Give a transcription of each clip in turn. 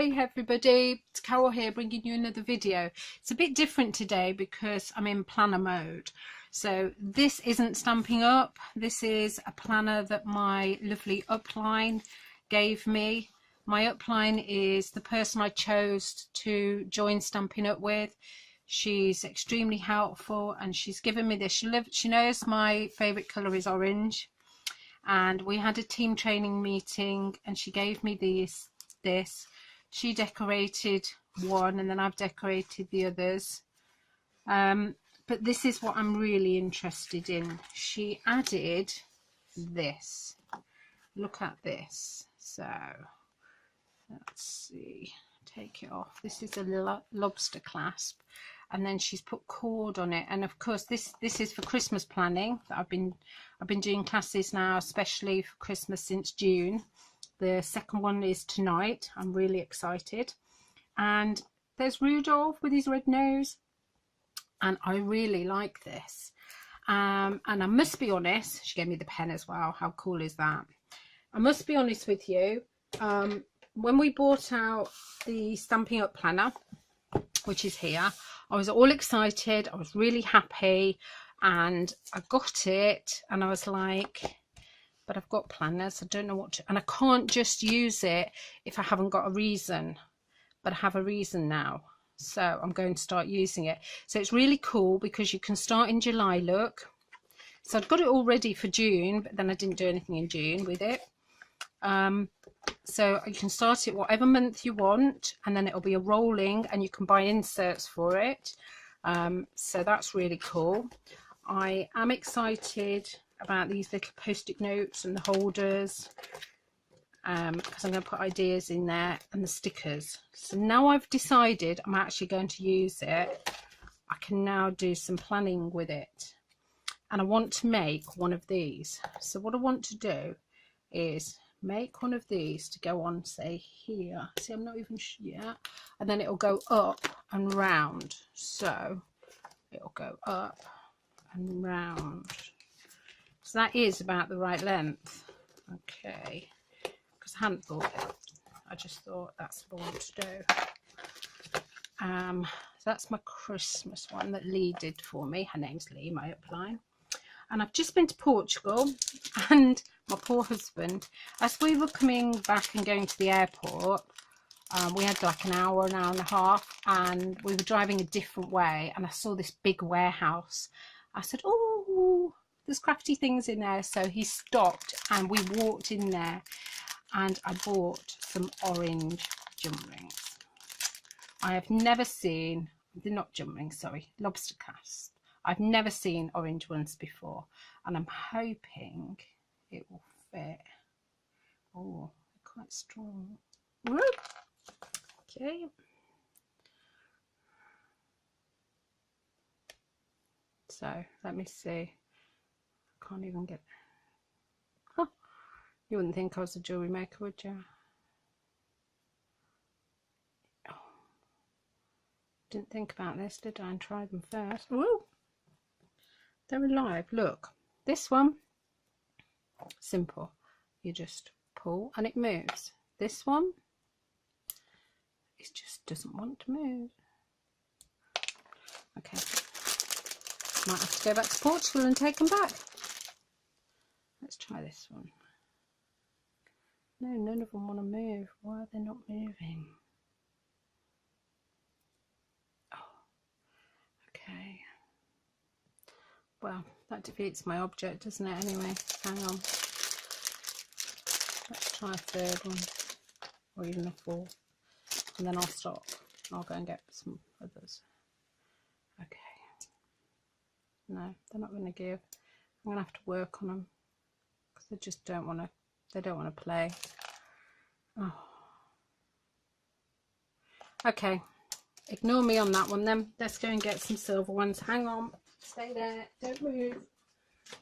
Hi everybody, it's Carol here bringing you another video. It's a bit different today because I'm in planner mode. So this isn't Stampin' Up, this is a planner that my lovely upline gave me. My upline is the person I chose to join Stampin' Up with. She's extremely helpful and she's given me this. She knows my favourite colour is orange, and we had a team training meeting and she gave me this. She decorated one and then I've decorated the others, but this is what I'm really interested in. She added this. Look at this. So let's see, take it off. This is a lobster clasp, and then she's put cord on it. And of course this is for Christmas planning that I've been doing classes now, especially for Christmas, since June. The second one is tonight. I'm really excited. And there's Rudolph with his red nose, and I really like this. And I must be honest, she gave me the pen as well. How cool is that? I must be honest with you, when we bought out the Stampin' Up planner, which is here, I was all excited. I was really happy, and I got it and I was like, but I've got planners, I don't know what to, and I can't just use it if I haven't got a reason, but I have a reason now, so I'm going to start using it. So it's really cool because you can start in July, look. So I'd got it all ready for June, but then I didn't do anything in June with it. So you can start it whatever month you want, and then it'll be a rolling, and you can buy inserts for it. So that's really cool. I am excited about these little post-it notes and the holders, because I'm going to put ideas in there, and the stickers. So now I've decided I'm actually going to use it, I can now do some planning with it, and I want to make one of these. So what I want to do is make one of these to go on, say here. See, I'm not even sure yet. And then it'll go up and round, so it'll go up and round. So that is about the right length. Okay, because I hadn't thought it. I just thought that's what I want to do. So that's my Christmas one that Lee did for me. Her name's Lee, my upline. And I've just been to Portugal, and my poor husband, as we were coming back and going to the airport, we had like an hour and a half, and we were driving a different way, and I saw this big warehouse. I said, oh, there's crafty things in there. So he stopped and we walked in there, and I bought some orange jump rings. I have never seen, they're not jump rings, sorry, lobster clasps. I've never seen orange ones before, and I'm hoping it will fit. Oh, they're quite strong. Okay. So let me see. Can't even get. Huh. You wouldn't think I was a jewellery maker, would you? Oh. Didn't think about this, did I? And try them first. Woo! They're alive. Look, this one, simple. You just pull and it moves. This one, it just doesn't want to move. Okay. Might have to go back to Portugal and take them back. Let's try this one. No, none of them want to move. Why are they not moving? Oh, okay. Well, that defeats my object, doesn't it? Anyway, hang on. Let's try a third one, or even a fourth, and then I'll stop. I'll go and get some others. Okay. No, they're not going to give. I'm going to have to work on them because they just don't want to. They don't want to play. Oh. Okay, ignore me on that one then. Let's go and get some silver ones. Hang on, stay there, don't move.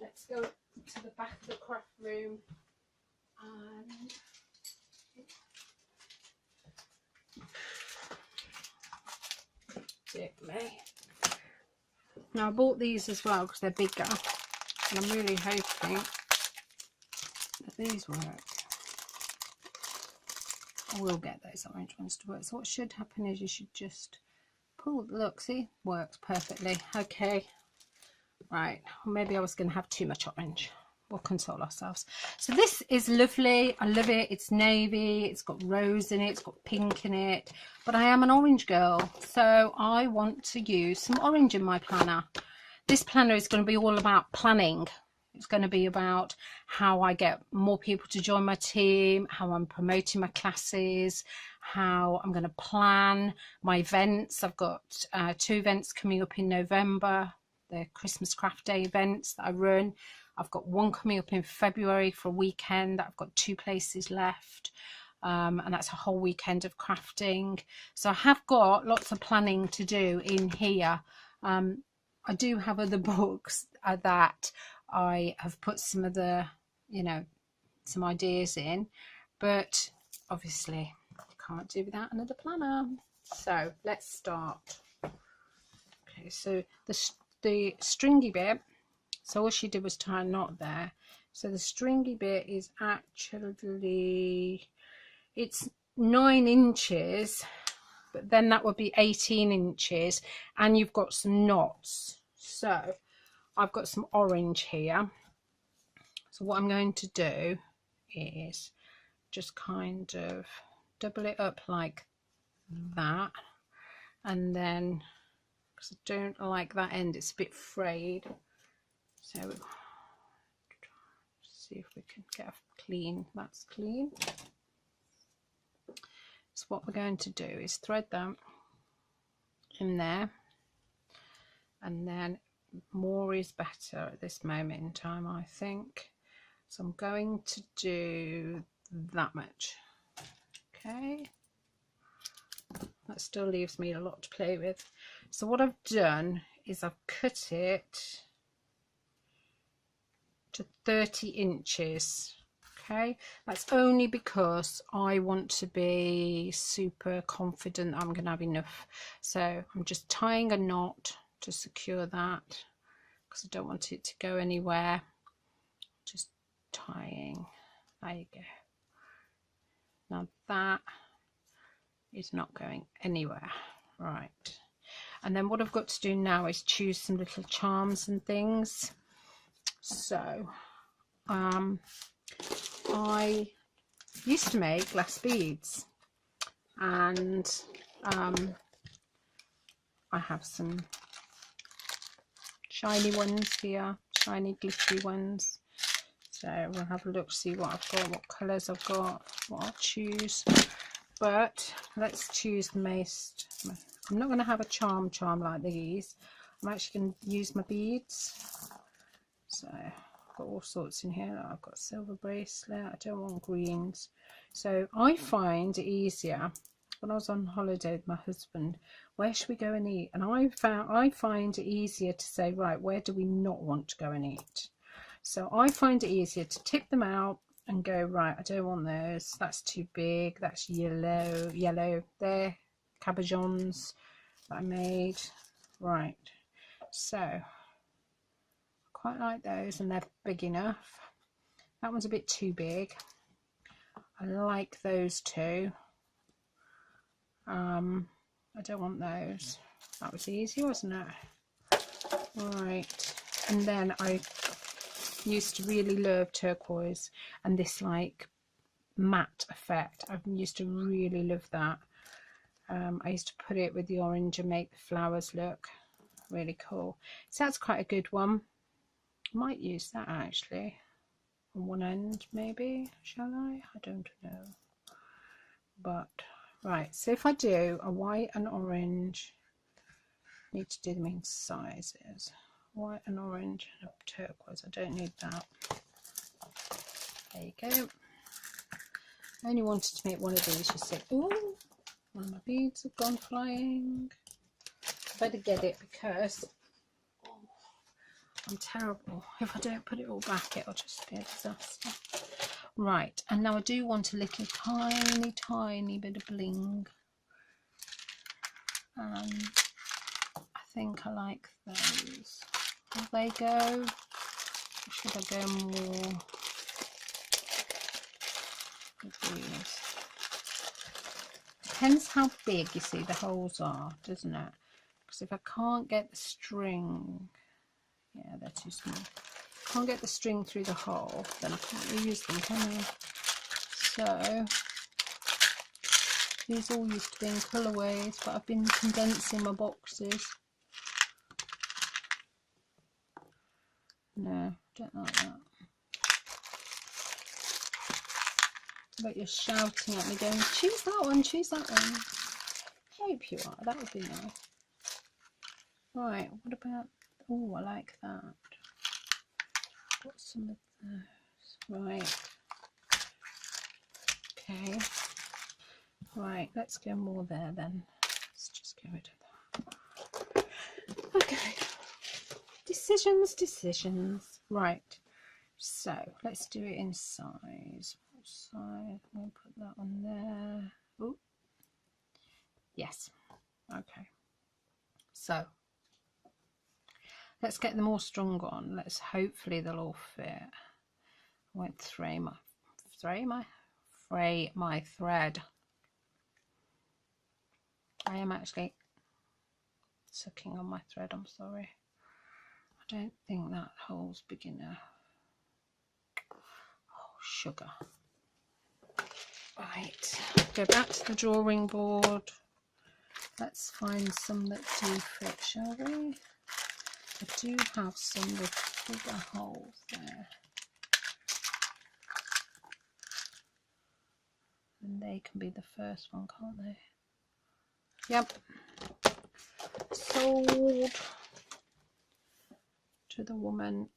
Let's go to the back of the craft room. And dear me. Now I bought these as well because they're bigger, and I'm really hoping that these work. I will get those orange ones to work. So what should happen is you should just pull, look, see, works perfectly. Okay, right, maybe I was going to have too much orange. We'll console ourselves. So this is lovely. I love it. It's navy, it's got rose in it, it's got pink in it, but I am an orange girl, so I want to use some orange in my planner. This planner is going to be all about planning. It's going to be about how I get more people to join my team, how I'm promoting my classes, how I'm going to plan my events. I've got 2 events coming up in November. They're Christmas craft day events that I run. I've got one coming up in February for a weekend. I've got 2 places left, and that's a whole weekend of crafting. So I have got lots of planning to do in here. I do have other books that I have put some of the, you know, some ideas in, but obviously can't do without another planner. So let's start. Okay, so the stringy bit, so all she did was tie a knot there. So the stringy bit is actually, it's 9 inches, but then that would be 18 inches, and you've got some knots. So I've got some orange here. So what I'm going to do is just kind of double it up like that, and then, because I don't like that end, it's a bit frayed, so see if we can get a clean, that's clean. So what we're going to do is thread that in there, and then more is better at this moment in time, I think. So I'm going to do that much. Okay, that still leaves me a lot to play with. So what I've done is I've cut it to 30 inches. Okay, that's only because I want to be super confident I'm going to have enough. So I'm just tying a knot to secure that because I don't want it to go anywhere. Just tying. There you go. Now that is not going anywhere. Right, and then what I've got to do now is choose some little charms and things. So I used to make glass beads, and I have some shiny ones here, shiny glittery ones. So we'll have a look, see what I've got, what colours I've got, what I'll choose. But let's choose the most. I'm not going to have a charm like these. I'm actually going to use my beads. So I've got all sorts in here. I've got a silver bracelet. I don't want greens. So I find it easier when I was on holiday with my husband, where should we go and eat? And I find it easier to say, right, where do we not want to go and eat? So I find it easier to tip them out and go, right, I don't want those, that's too big, that's yellow, they're cabochons that I made. Right, so I quite like those, and they're big enough. That one's a bit too big. I like those two. I don't want those. That was easy, wasn't it? Right, and then I used to really love turquoise and this like matte effect. I used to really love that. I used to put it with the orange and make the flowers look really cool. So that's quite a good one. I might use that actually on one end, maybe. Shall I don't know. But right, so if I do a white and orange, I need to do them in sizes. White and orange and a turquoise. I don't need that. There you go. I only wanted to make one of these. You see, oh, one of my beads have gone flying. I better get it because I'm terrible. If I don't put it all back, it'll just be a disaster. Right, and now I do want a little tiny bit of bling. I think I like those. Will they go? Or should I go more with these? depends how big, you see, the holes are, doesn't it? Because if I can't get the string, yeah, they're too small. Can't get the string through the hole, then I can't reuse them, can I? So these all used to be in colourways, but I've been condensing my boxes. No, don't like that. But you're shouting at me going, choose that one, choose that one. I hope you are, that would be nice. Right, what about, oh, I like that. Got some of those. Right. Okay. Right, let's go more there then. Let's just get rid of that. Okay. Decisions. Right. So let's do it in size. What size? I'm going to put that on there. Oh, yes. Okay. So let's get them all strung on. Let's hopefully they'll all fit. I won't fray my thread. I am actually sucking on my thread. I'm sorry. I don't think that hole's big enough. Oh, sugar. Right, go back to the drawing board. Let's find some that do fit, shall we? I do have some with bigger holes there. And they can be the first one, can't they? Yep. Sold to the woman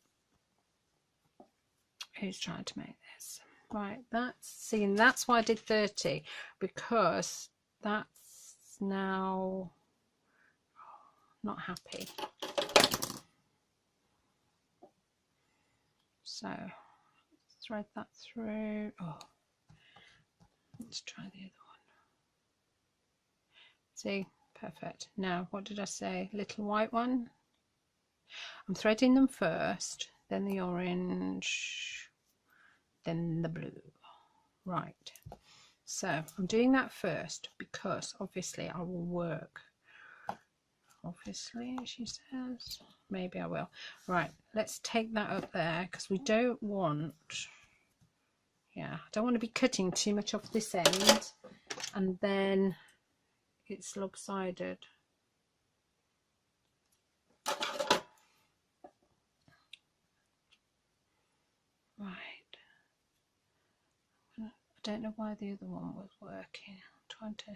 who's trying to make this. Right, that's why I did 30, because that's now not happy. So thread that through. Oh, let's try the other one. See, perfect. Now, what did I say? Little white one. I'm threading them first, then the orange, then the blue. Right. So I'm doing that first because obviously I will work. Obviously, she says. Maybe I will. Right, let's take that up there because we don't want, yeah, I don't want to be cutting too much off this end and then it's lopsided. Right. I don't know why the other one was working. I'm trying to. Right,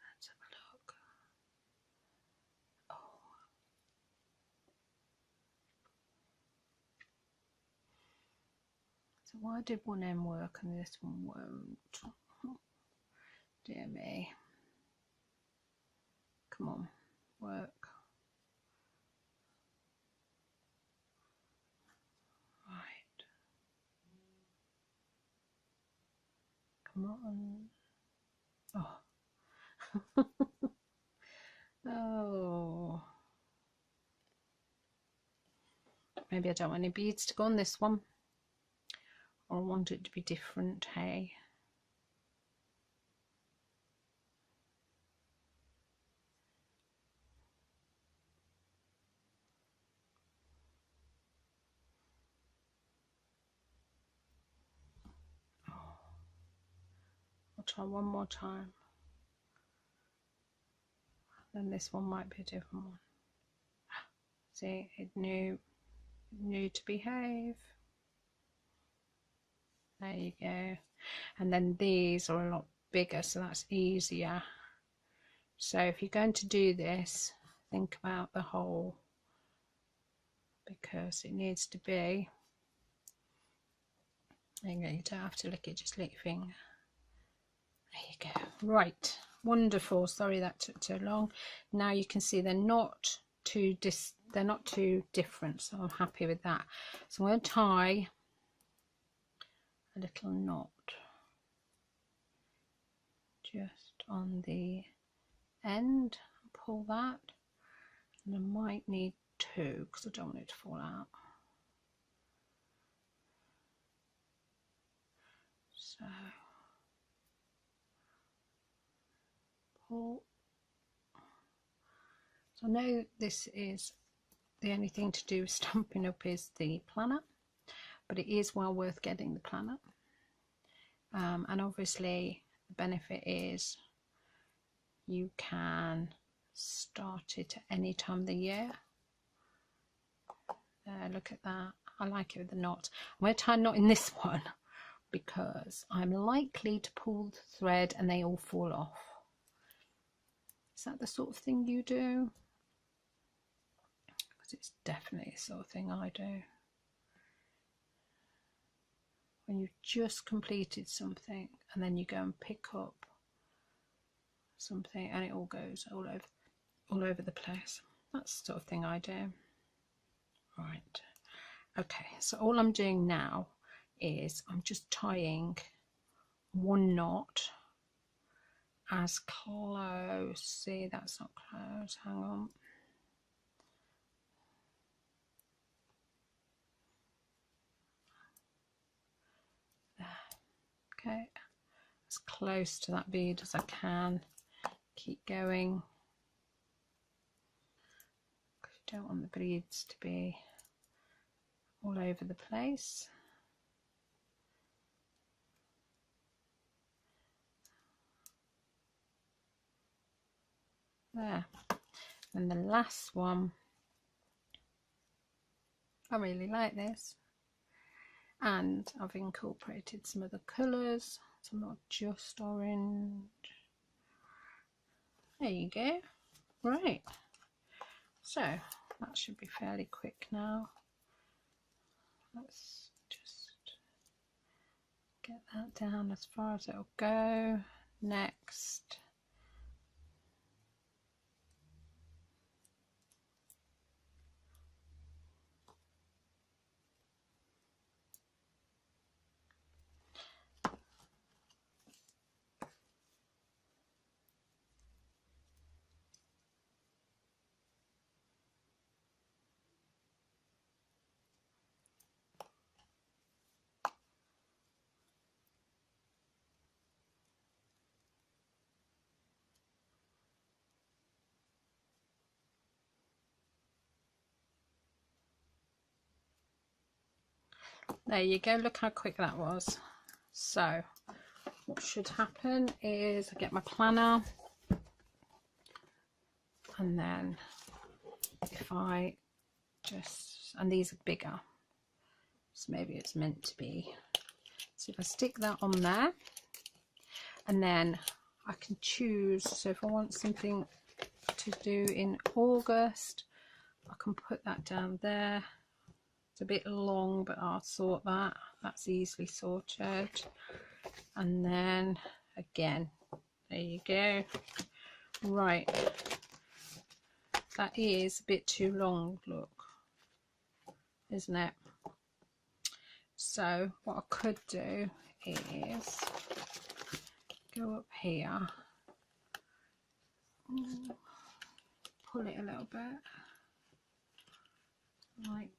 let's have a look. Oh. So why did one end work and this one won't? Dear me. Come on, work. Right. Come on. Oh. Oh. Maybe I don't want any beads to go on this one. Or I want it to be different, hey. I'll try one more time. Then this one might be a different one. See, it knew to behave. There you go. And then these are a lot bigger, so that's easier. So if you're going to do this, think about the hole, because it needs to be, there you go, you don't have to lick it, just lick your finger. There you go. Right, wonderful. Sorry that took so long. Now you can see they're not too different, so I'm happy with that. So I'm going to tie a little knot just on the end, pull that, and I might need two because I don't want it to fall out. So pull. So I know this is the only thing to do with Stampin' Up is the planner, but it is well worth getting the planner. And obviously the benefit is you can start it at any time of the year. Look at that. I like it with the knot. I'm going to tie a knot in this one because I'm likely to pull the thread and they all fall off. Is that the sort of thing you do? Because it's definitely the sort of thing I do. When you've just completed something and then you go and pick up something and it all goes all over the place. That's the sort of thing I do. Right. Okay, so all I'm doing now is I'm just tying one knot as close. See, that's not close. Hang on. There. Okay, as close to that bead as I can. Keep going. Because you don't want the beads to be all over the place. There. And the last one, I really like this, and I've incorporated some other colours, so not just orange. There you go. Right, so that should be fairly quick now. Let's just get that down as far as it'll go. Next, there you go. Look how quick that was. So what should happen is I get my planner, and then if I just, and these are bigger, so maybe it's meant to be. So if I stick that on there, and then I can choose, so if I want something to do in August, I can put that down there. It's a bit long, but I'll sort that. That's easily sorted. And then again, there you go. Right, that is a bit too long, look, isn't it? So what I could do is go up here, pull it a little bit, like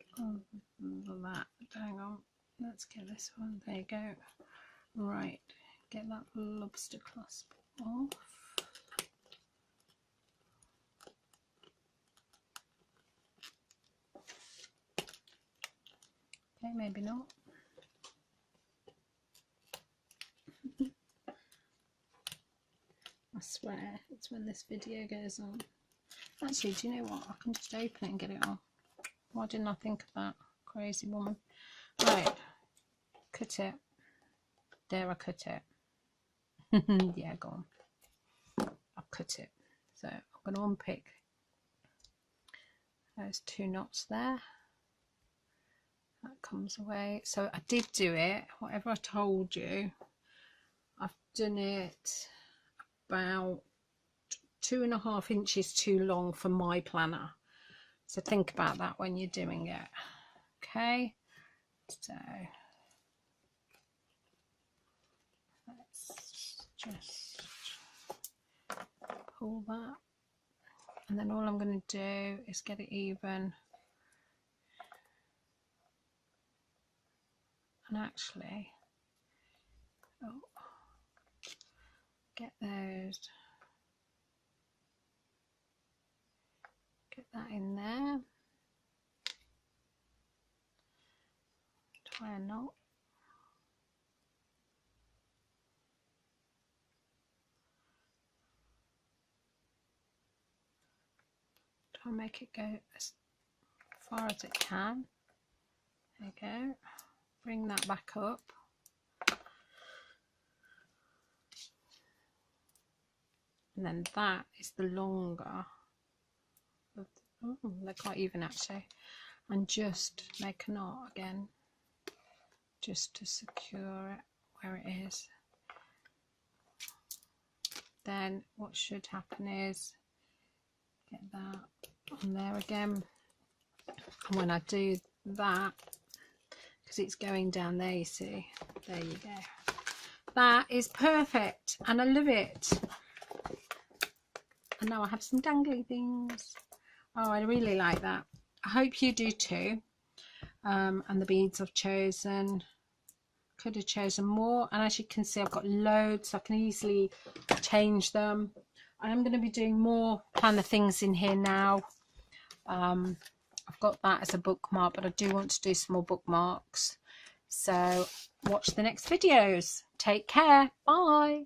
that. Hang on, let's get this one. There you go. Right, get that lobster clasp off. Okay, maybe not. I swear it's when this video goes on. Actually, do you know what? I can just open it and get it on. Why didn't I think of that? Crazy woman. Right, cut it. There, I cut it. Yeah, go on. I've cut it. So I'm going to unpick those two knots there. That comes away. So I did do it, whatever I told you, I've done it about 2.5 inches too long for my planner. So think about that when you're doing it. Okay, so let's just pull that, and then all I'm going to do is get it even. And actually, get those Get that in there. Tie a knot. Try and make it go as far as it can. There you go. Bring that back up. And then that is the longer. Oh, they're quite even actually. And just make a knot again, just to secure it where it is. Then what should happen is get that on there again. And when I do that, because it's going down there, you see, there you go. That is perfect and I love it. And now I have some dangly things. Oh, I really like that. I hope you do too. And the beads I've chosen, could have chosen more, and as you can see I've got loads, so I can easily change them. I'm going to be doing more planner things in here now. I've got that as a bookmark, but I do want to do some more bookmarks. So watch the next videos. Take care. Bye.